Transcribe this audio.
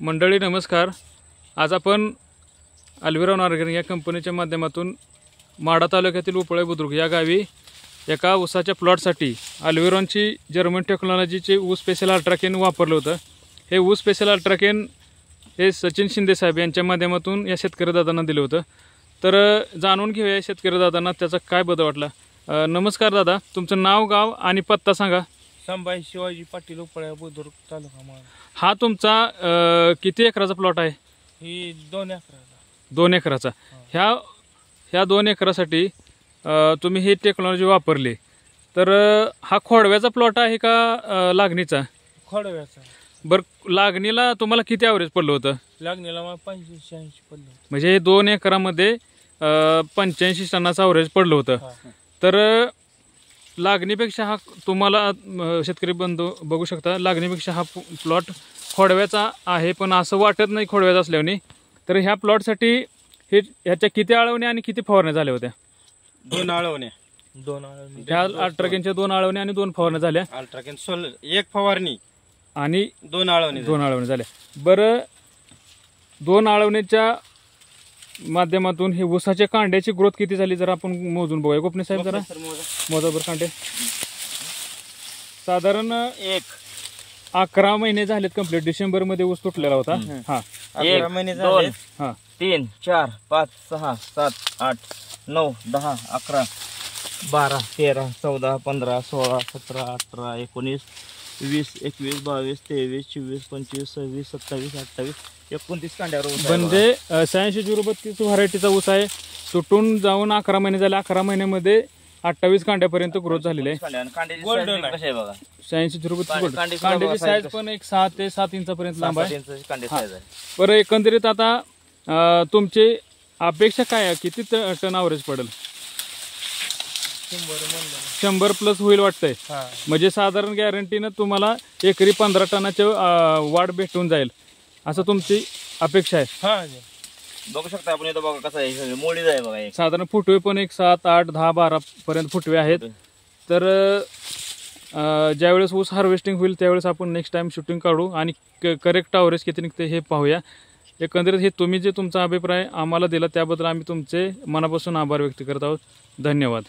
मंडळी नमस्कार. आज आपण अल्विरॉन ऑर्गॅनिक या कंपनीच्या माध्यमातून माढा तालुक्यातील उपळे बुद्रुक या गावी एका ऊसाच्या प्लॉटसाठी अल्विरॉनची जर्मन टेक्नॉलॉजीचे ऊस स्पेशल अल्ट्राकेन वापरलं होतं. हे ऊस स्पेशल अल्ट्राकेन हे सचिन शिंदे साहेब यांच्या माध्यमातून या शेतकरी दादांना दिलं होतं. तर जाणून घेऊया शेतकरी दादांना त्याचा काय बदल वाटला. नमस्कार दादा, तुमचं नाव गाव आणि पत्ता सांगा. संभाजी शिवाजी पाटील उपळा बुद्रुक तालुका माढा. हा तुमचा किती एकराचा प्लॉट आहे? ही 2 एकराचा. 2 एकराचा. ह्या 2 एकरासाठी तुम्ही ही टेक्नॉलॉजी वापरली. तर हा खोडव्याचा प्लॉट आहे का लागणीचा? खोडव्याचा. बरं, लागणीला तुम्हाला किती ॲव्हरेज पडलं होतं? लागणीला मला 85-86 पडलं होतं. म्हणजे हे 2 एकरामध्ये 85 टनाचं ॲव्हरेज पडलं होतं. तर लागणीपेक्षा हा तुम्हाला शेतकरी बंधू बघू शकता, लागणीपेक्षा हा प्लॉट खोडव्याचा आहे, पण असं वाटत नाही खोडव्याचा असल्याने. तर ह्या प्लॉटसाठी ह्याच्या किती आळवण्या आणि किती फवारण्या झाल्या होत्या? 2 आळवण्या. 2 आळवणी. ह्या अल्ट्राकेनच्या 2 आळवण्या आणि 2 फवारण्या झाल्या. अल्ट्राकेन 1 फवारणी आणि 2 आळवणी. 2 आळवण्या झाल्या. बरं, 2 आळवणीच्या माध्यमातून हे ऊसाच्या कांड्याची ग्रोथ किती झाली जर आपण मोजून बघूया. गोपने साहेब जरा मोजा बरं कांडे. साधारण 11 महिने झालेत कंप्लीट. डिसेंबर मध्ये ऊस तुटलेला होता. हा, 11 महिने झाले. 2 3 4 5 6 7 8 9 10 11 12 13 14 15 16 17 18 19 20 21 22 23 24 25 26 27 28 29 कांड्यावर ऊस आहे. म्हणजे 86-032 व्हरायटीचा ऊस आहे. तुटून जाऊन 11 महिने झाले. 11 महिन्यामध्ये 28 कांड्यापर्यंत ग्रोथ झालेली आहे. Golden आहे. कसे आहे बघा. 86-032 कांडे- कांड्याची साईज पण एक 6 ते 7 इंचापर्यंत लांब आहे. 5 इंच कांडे साईज आहे. बरं, एकंदरीत आता तुमची अपेक्षा काय आहे? किती टन ॲव्हरेज पडेल? 100 प्लस होईल वाटतंय. हा. म्हणजे साधारण गॅरंटीनं तुम्हाला एकरी 15 टनाचे वाढ भेटून जाईल असं तुमची अपेक्षा आहे. हा. बघू शकता आपण इथं बघा कसं आहे, मोडीच आहे बघा. एक साधारण फुटवे पण एक 7, 8, 10, 12 पर्यंत फुटवे आहेत. तर ज्यावेळेस ऊस हार्वेस्टिंग होईल त्यावेळेस आपण नेक्स्ट टाइम शूटिंग काढू आणि करेक्ट ॲव्हरेज किती निघते हे पाहूया. एकंदरीत हे तुम्ही जे तुमचा अभिप्राय आम्हाला दिला त्याबद्दल आम्ही तुमचे मनापासून आभार व्यक्त करत आहोत. धन्यवाद.